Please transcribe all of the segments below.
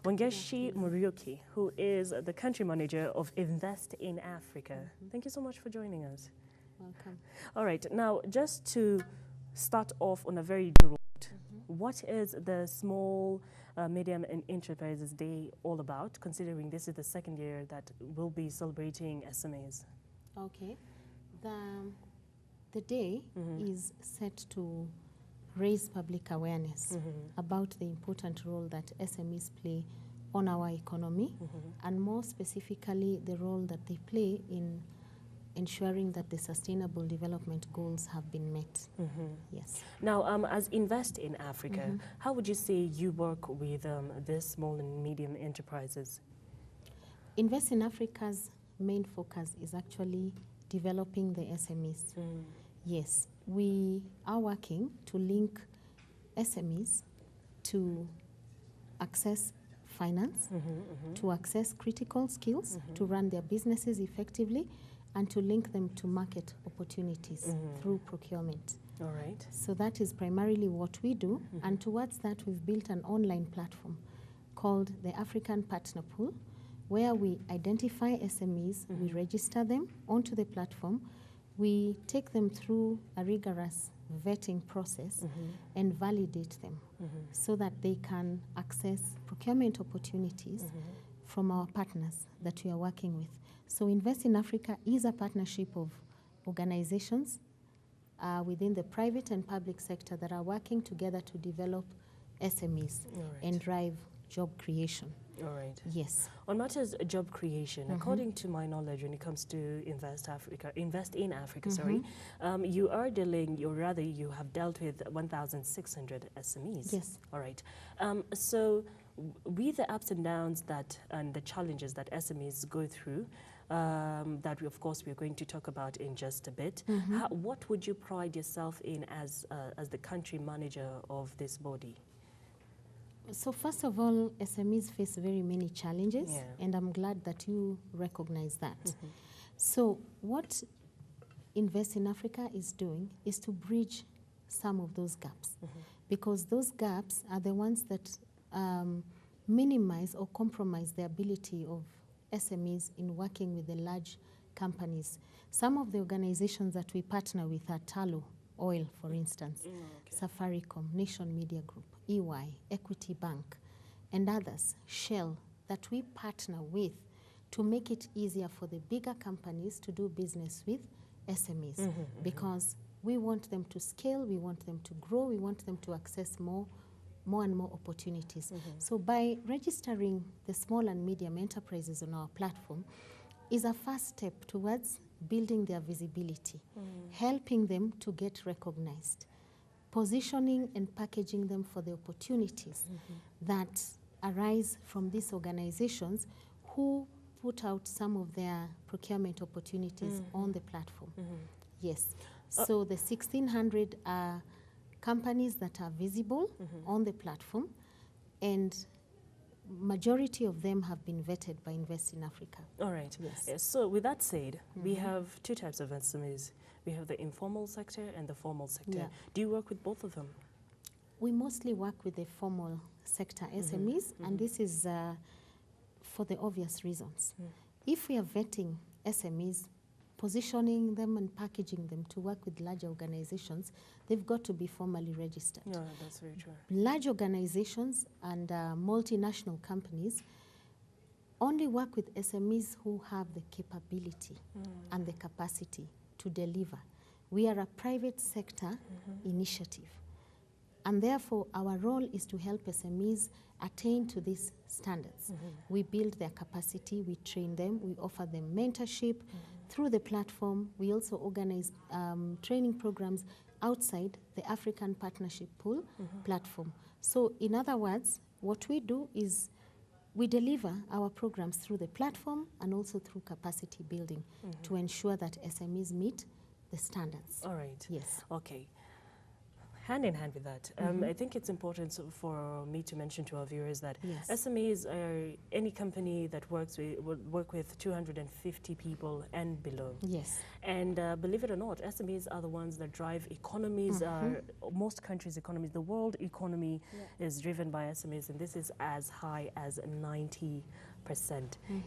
Wangeci Muriuki, who is the country manager of Invest in Africa. Thank you so much for joining us. Welcome. All right, now just to start off on a very general note, what is the Small, Medium and Enterprises Day all about, considering this is the second year that we'll be celebrating SMEs? Okay. The day is set to raise public awareness about the important role that SMEs play on our economy, and more specifically the role that they play in ensuring that the sustainable development goals have been met. Yes. Now, as Invest in Africa, how would you say you work with these small and medium enterprises? Invest in Africa's main focus is actually developing the SMEs. Yes, we are working to link SMEs to access finance, to access critical skills, to run their businesses effectively, and to link them to market opportunities through procurement. All right. So that is primarily what we do, and towards that we've built an online platform called the African Partner Pool, where we identify SMEs, we register them onto the platform, we take them through a rigorous vetting process and validate them so that they can access procurement opportunities from our partners that we are working with. So Invest in Africa is a partnership of organizations within the private and public sector that are working together to develop SMEs and drive job creation. All right. Yes. On matters of job creation, according to my knowledge, when it comes to Invest in Africa, sorry, you are dealing, or rather, you have dealt with 1,600 SMEs. Yes. All right. So, with the ups and downs and the challenges that SMEs go through, that we, of course, we're going to talk about in just a bit. What would you pride yourself in as the country manager of this body? So first of all, SMEs face very many challenges, and I'm glad that you recognize that. So what Invest in Africa is doing is to bridge some of those gaps, because those gaps are the ones that minimize or compromise the ability of SMEs in working with the large companies. Some of the organizations that we partner with are Talo Oil, for instance, Safaricom, Nation Media Group, EY, Equity Bank, and others, Shell, that we partner with to make it easier for the bigger companies to do business with SMEs, because we want them to scale, we want them to grow, we want them to access more and more opportunities. So by registering the small and medium enterprises on our platform is a first step towards building their visibility, helping them to get recognized, positioning and packaging them for the opportunities that arise from these organizations who put out some of their procurement opportunities on the platform. Yes. So the 1,600 are companies that are visible on the platform, and majority of them have been vetted by Invest in Africa. All right. Yes. So with that said, we have two types of SMEs. We have the informal sector and the formal sector. Do you work with both of them? We mostly work with the formal sector SMEs, and this is for the obvious reasons. If we are vetting SMEs, positioning them and packaging them to work with large organizations, they've got to be formally registered. No, that's very true. Large organizations and multinational companies only work with SMEs who have the capability and the capacity to deliver. We are a private sector initiative, and therefore our role is to help SMEs attain to these standards. We build their capacity, we train them, we offer them mentorship through the platform. We also organize training programs outside the African Partnership Pool platform. So in other words, what we do is we deliver our programs through the platform and also through capacity building to ensure that SMEs meet the standards. All right. Yes. Okay. hand in hand with that, I think it's important for me to mention to our viewers that SMEs are any company that work with 250 people and below. Yes. And believe it or not, SMEs are the ones that drive economies. Most countries' economies, the world economy is driven by SMEs, and this is as high as 90%.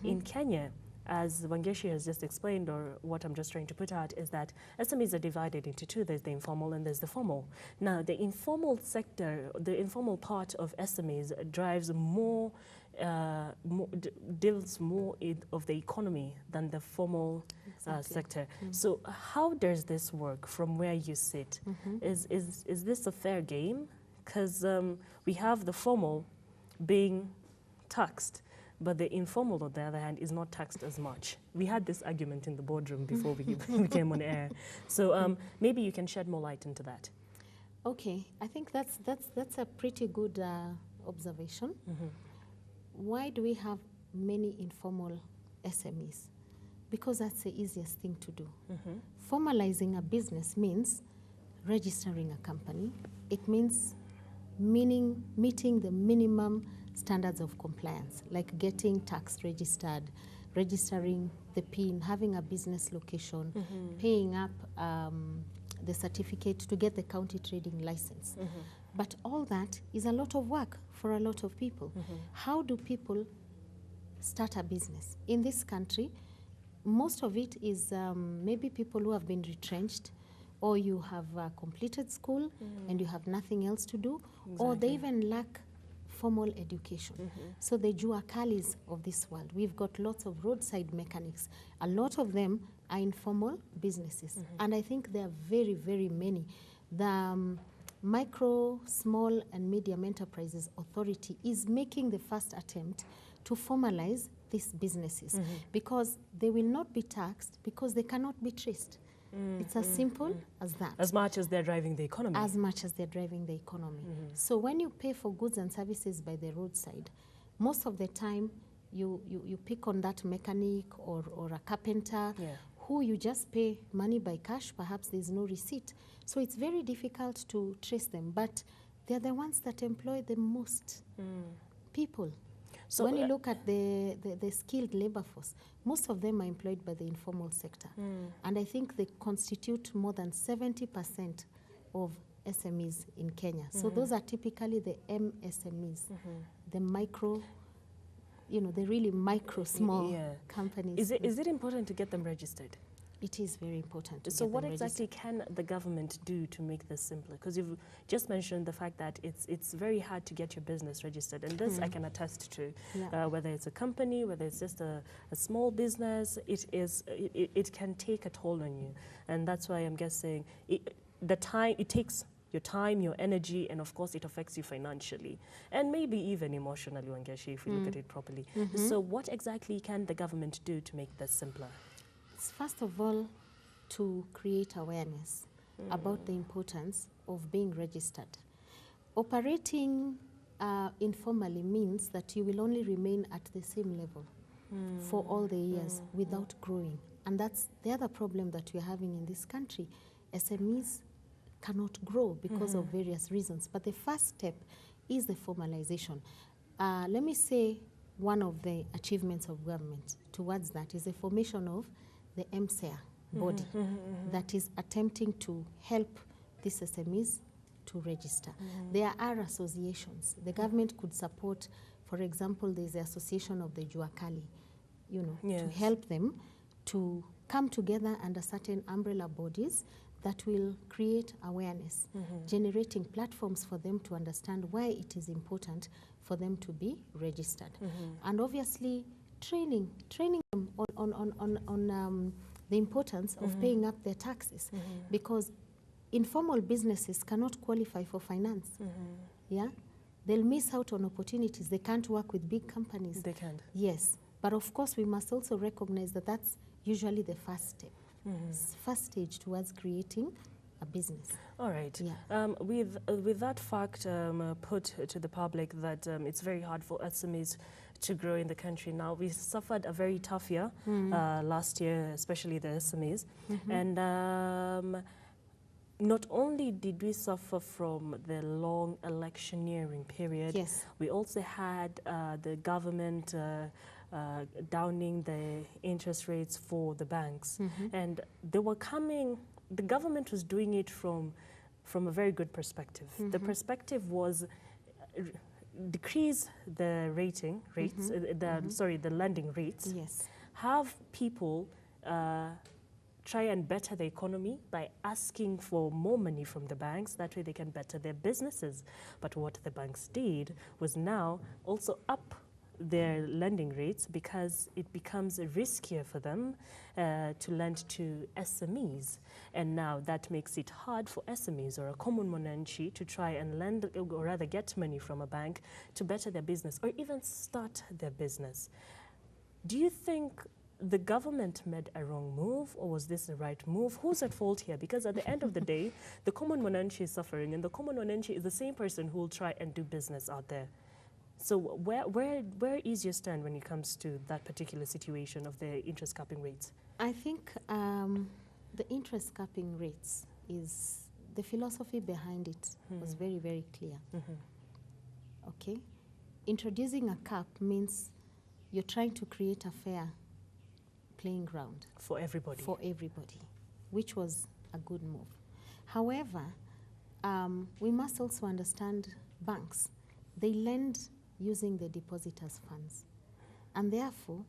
In Kenya, as Wangeci has just explained, or what I'm just trying to put out, is that SMEs are divided into two. There's the informal and there's the formal. Now, the informal sector, the informal part of SMEs drives deals more of the economy than the formal sector. So how does this work from where you sit? Is this a fair game? Because we have the formal being taxed, but the informal, on the other hand, is not taxed as much. We had this argument in the boardroom before we came on air. So maybe you can shed more light into that. Okay, I think that's a pretty good observation. Why do we have many informal SMEs? Because that's the easiest thing to do. Formalizing a business means registering a company. It means meeting the minimum standards of compliance, like getting tax registered, registering the PIN, having a business location, paying up the certificate to get the county trading license. But all that is a lot of work for a lot of people. How do people start a business? In this country, most of it is maybe people who have been retrenched, or you have completed school and you have nothing else to do, or they even lack formal education. So the juakalis of this world, we've got lots of roadside mechanics. A lot of them are informal businesses. And I think there are very, very many. The Micro, Small and Medium Enterprises Authority is making the first attempt to formalize these businesses because they will not be taxed because they cannot be traced. It's as simple as that. As much as they're driving the economy. As much as they're driving the economy. So when you pay for goods and services by the roadside, most of the time you pick on that mechanic or a carpenter who you just pay money by cash. Perhaps there's no receipt. So it's very difficult to trace them. But they're the ones that employ the most people. So when you look at the skilled labor force, most of them are employed by the informal sector. And I think they constitute more than 70% of SMEs in Kenya. So those are typically the MSMEs, the micro, the really micro, small companies. Is it important to get them registered? It is very important. So what exactly can the government do to make this simpler? Because you've just mentioned the fact that it's very hard to get your business registered. And this I can attest to, whether it's a company, whether it's just a small business, it can take a toll on you. And that's why I'm guessing it takes your time, your energy, and of course it affects you financially. And maybe even emotionally, Wangeci, if we look at it properly. So what exactly can the government do to make this simpler? First of all, to create awareness about the importance of being registered. Operating informally means that you will only remain at the same level for all the years without growing. And that's the other problem that we're having in this country. SMEs cannot grow because of various reasons. But the first step is the formalization. Let me say one of the achievements of government towards that is the formation of the MSEA body that is attempting to help these SMEs to register. There are associations. The government could support, for example, there's the Association of the Juakali, to help them to come together under certain umbrella bodies that will create awareness, generating platforms for them to understand why it is important for them to be registered. And obviously, training them on the importance of paying up their taxes, because informal businesses cannot qualify for finance. They'll miss out on opportunities. They can't work with big companies. They can't. Yes, but of course we must also recognize that that's usually the first step, first stage towards creating a business. All right. With that fact put to the public that it's very hard for SMEs to grow in the country now. We suffered a very tough year last year, especially the SMEs. And not only did we suffer from the long electioneering period, Yes. we also had the government downing the interest rates for the banks. And they were coming, the government was doing it from a very good perspective. The perspective was decrease the rates, the lending rates. Yes. Have people try and better the economy by asking for more money from the banks. That way they can better their businesses. But what the banks did was now also up their lending rates because it becomes riskier for them to lend to SMEs. And now that makes it hard for SMEs or a common mwananchi to try and lend or rather get money from a bank to better their business or even start their business. Do you think the government made a wrong move, or was this the right move? Who's at fault here? Because at the end of the day, the common mwananchi is suffering, and the common mwananchi is the same person who will try and do business out there. So where is your stand when it comes to that particular situation of the interest capping rates? I think the interest capping rates is, the philosophy behind it was very, very clear. Okay? Introducing a cap means you're trying to create a fair playing ground. For everybody. For everybody, which was a good move. However, we must also understand banks. They lend using the depositors' funds. And therefore,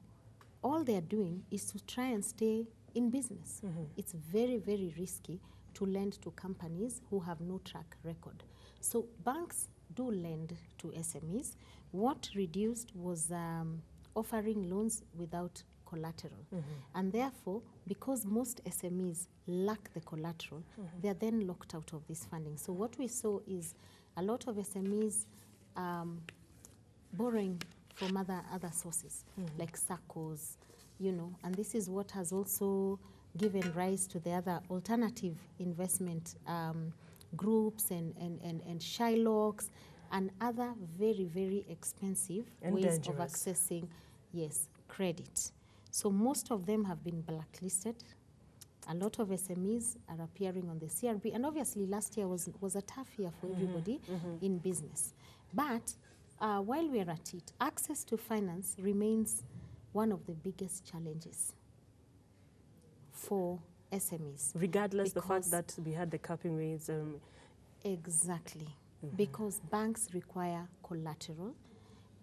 all they're doing is to try and stay in business. It's very, very risky to lend to companies who have no track record. So banks do lend to SMEs. What reduced was offering loans without collateral. And therefore, because most SMEs lack the collateral, they are then locked out of this funding. So what we saw is a lot of SMEs borrowing from other sources, like SACCOs, and this is what has also given rise to the other alternative investment groups and Shylocks and other very, very expensive and ways dangerous. Of accessing, credit. So most of them have been blacklisted. A lot of SMEs are appearing on the CRB. And obviously last year was a tough year for everybody in business. But while we're at it, access to finance remains one of the biggest challenges for SMEs. Regardless the fact that we had the capping rates. Exactly. Because banks require collateral.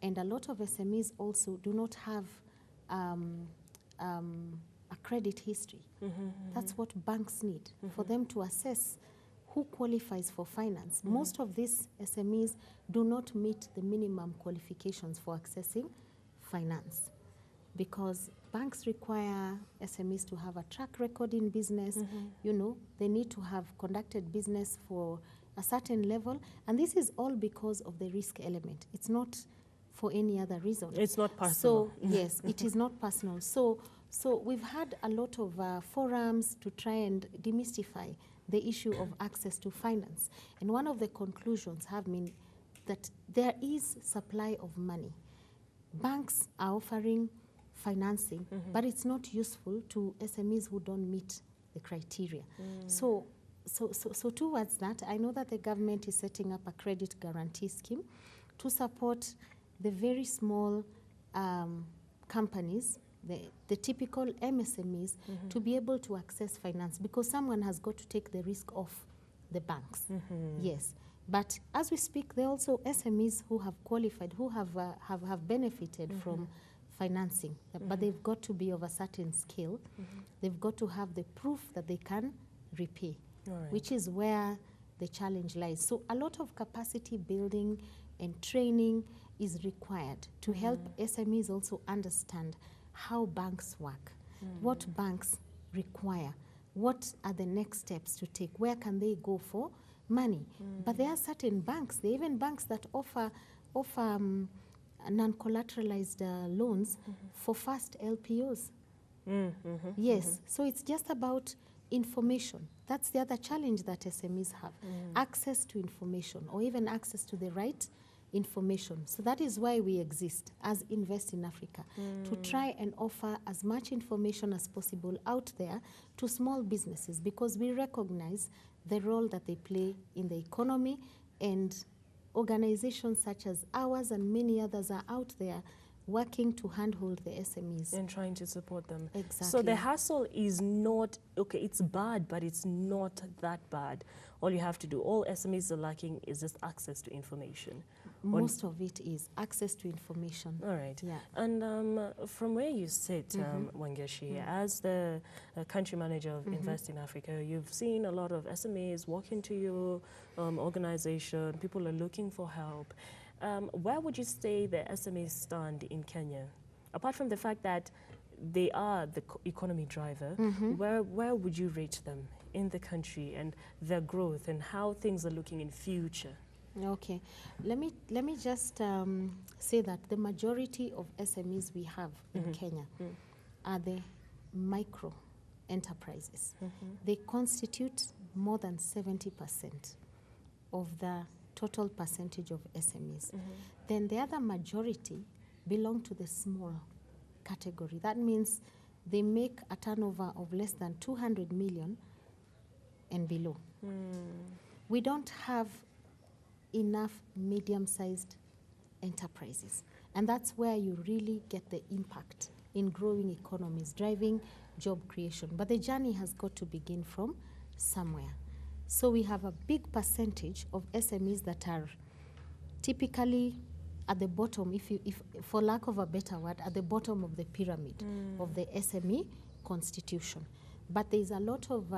And a lot of SMEs also do not have a credit history. That's what banks need for them to assess who qualifies for finance. Most of these SMEs do not meet the minimum qualifications for accessing finance because banks require SMEs to have a track record in business. They need to have conducted business for a certain level. And this is all because of the risk element. It's not for any other reason. It's not personal. So, yes, it is not personal. So we've had a lot of forums to try and demystify the issue of access to finance. And one of the conclusions have been that there is supply of money. Banks are offering financing, but it's not useful to SMEs who don't meet the criteria. So towards that, I know that the government is setting up a credit guarantee scheme to support the very small companies, the typical MSMEs, to be able to access finance because someone has got to take the risk off the banks. Yes. But as we speak, there are also SMEs who have qualified, who have benefited from financing, but they've got to be of a certain scale. They've got to have the proof that they can repay, which is where the challenge lies. So a lot of capacity building and training is required to help SMEs also understand how banks work, what banks require, what are the next steps to take, where can they go for money. But there are certain banks, there are even banks that offer non-collateralized loans for fast LPOs. Yes, so it's just about information. That's the other challenge that SMEs have, access to information or even access to the right information. So that is why we exist as Invest in Africa, to try and offer as much information as possible out there to small businesses, because we recognize the role that they play in the economy, and organizations such as ours and many others are out there working to handhold the SMEs. And trying to support them. Exactly. So the hassle is not, okay, it's bad, but it's not that bad. All you have to do, all SMEs are lacking is just access to information. Most of it is access to information. All right. Yeah. And from where you sit, Wangeci, as the country manager of Invest in Africa, you've seen a lot of SMEs walk into your organization. People are looking for help. Where would you say the SMEs stand in Kenya? Apart from the fact that they are the economy driver, where would you rate them in the country and their growth and how things are looking in future? Okay, let me just say that the majority of SMEs we have in Kenya are the micro enterprises. They constitute more than 70% of the total percentage of SMEs. Then the other majority belong to the small category. That means they make a turnover of less than 200 million and below. We don't have enough medium-sized enterprises. And that's where you really get the impact in growing economies, driving job creation. But the journey has got to begin from somewhere. So we have a big percentage of SMEs that are typically at the bottom, if for lack of a better word, at the bottom of the pyramid of the SME constitution. But there's a lot of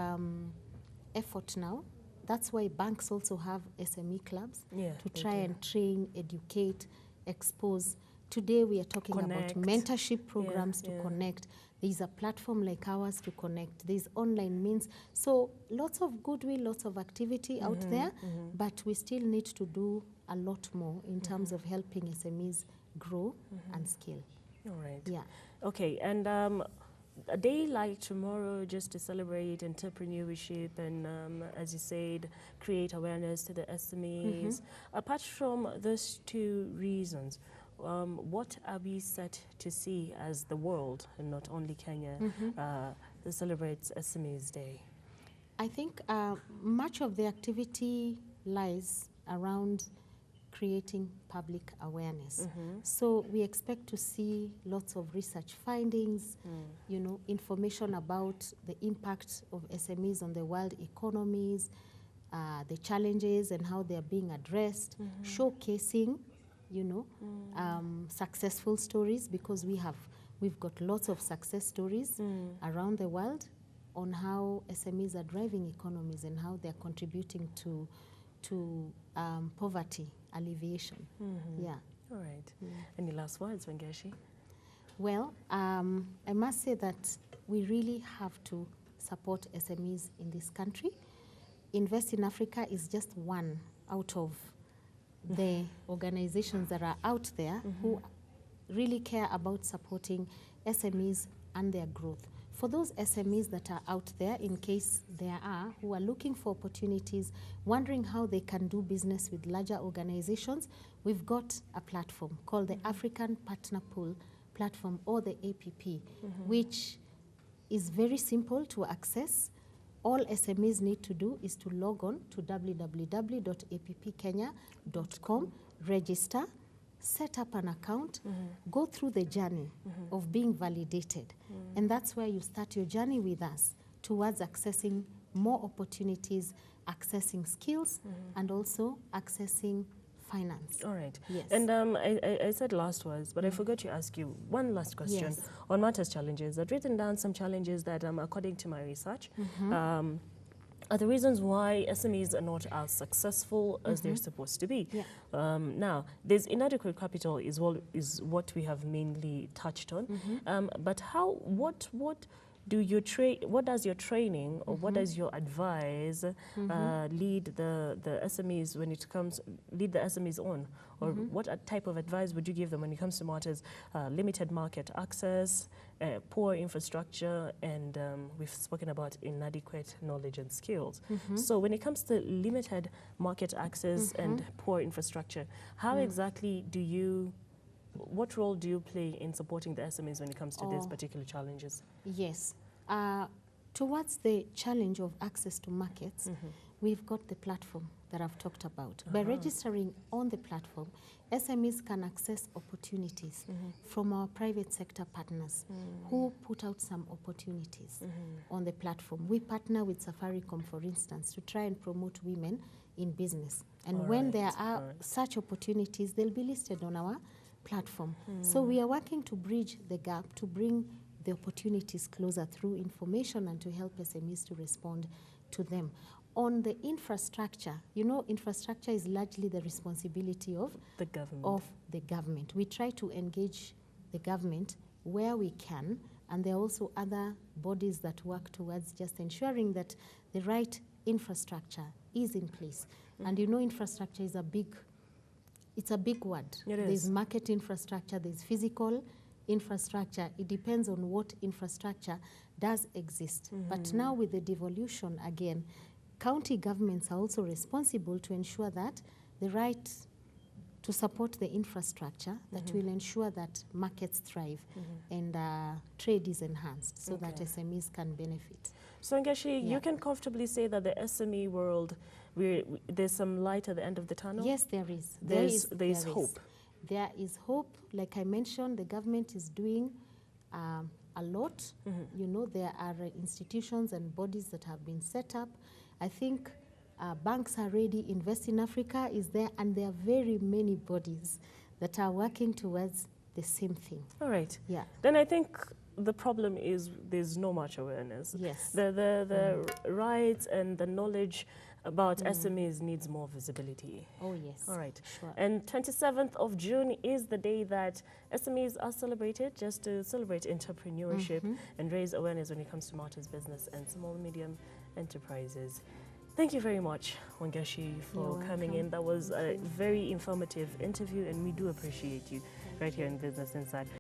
effort now. That's why banks also have SME clubs to try and train, educate, expose. Today we are talking about mentorship programs to connect. There's a platform like ours to connect. There's online means. So lots of goodwill, lots of activity out there, but we still need to do a lot more in terms of helping SMEs grow and scale. All right. Yeah. Okay, and a day like tomorrow, just to celebrate entrepreneurship and, as you said, create awareness to the SMEs. Apart from those two reasons, what are we set to see as the world, and not only Kenya, that celebrates SMEs Day? I think much of the activity lies around creating public awareness. So we expect to see lots of research findings, you know, information about the impact of SMEs on the world economies, the challenges and how they are being addressed, showcasing, you know, successful stories, because we've got lots of success stories around the world on how SMEs are driving economies and how they're contributing to poverty alleviation. Yeah. All right. Any last words, Wangeci? Well, I must say that we really have to support SMEs in this country. Invest in Africa is just one out of the organizations that are out there who really care about supporting SMEs and their growth. For those SMEs that are out there, in case there are, who are looking for opportunities, wondering how they can do business with larger organizations, we've got a platform called the African Partner Pool Platform, or the APP, which is very simple to access. All SMEs need to do is to log on to www.appkenya.com, register, set up an account, go through the journey of being validated. And that's where you start your journey with us towards accessing more opportunities, accessing skills, and also accessing finance. All right. Yes. And I said last words, but I forgot to ask you one last question on Matters challenges. I've written down some challenges that, according to my research, are the reasons why SMEs are not as successful as they're supposed to be. Now, there's inadequate capital is what we have mainly touched on. But what does your training or what does your advice lead the SMEs when it comes, lead the SMEs on? Or what type of advice would you give them when it comes to matters, limited market access, poor infrastructure, and we've spoken about inadequate knowledge and skills. So when it comes to limited market access and poor infrastructure, how exactly what role do you play in supporting the SMEs when it comes to these particular challenges? Yes. Towards the challenge of access to markets, we've got the platform that I've talked about. By registering on the platform, SMEs can access opportunities from our private sector partners who put out some opportunities on the platform. We partner with Safaricom, for instance, to try and promote women in business. And when there are such opportunities, they'll be listed on our platform. So we are working to bridge the gap, to bring the opportunities closer through information and to help SMEs to respond to them. On the infrastructure, you know, infrastructure is largely the responsibility of the government. We try to engage the government where we can, and there are also other bodies that work towards just ensuring that the right infrastructure is in place. And you know, infrastructure is it's a big word. There's market infrastructure, there's physical infrastructure. It depends on what infrastructure does exist. But now with the devolution again, county governments are also responsible to ensure that the right to support the infrastructure that will ensure that markets thrive and trade is enhanced so that SMEs can benefit. So Wangeci, you can comfortably say that the SME world, there's some light at the end of the tunnel? Yes, there is. There is hope. There is hope. Like I mentioned, the government is doing a lot. You know, there are institutions and bodies that have been set up. I think banks are ready. Invest in Africa is there, and there are very many bodies that are working towards the same thing. All right. Yeah. Then I think the problem is there's not much awareness. Yes. The rights and the knowledge about SMEs needs more visibility. Oh, yes. All right. Sure. And 27th of June is the day that SMEs are celebrated, just to celebrate entrepreneurship and raise awareness when it comes to matters business and small medium enterprises. Thank you very much, Wangeci, for coming in. That was a very informative interview, and we do appreciate you right here in Business Inside.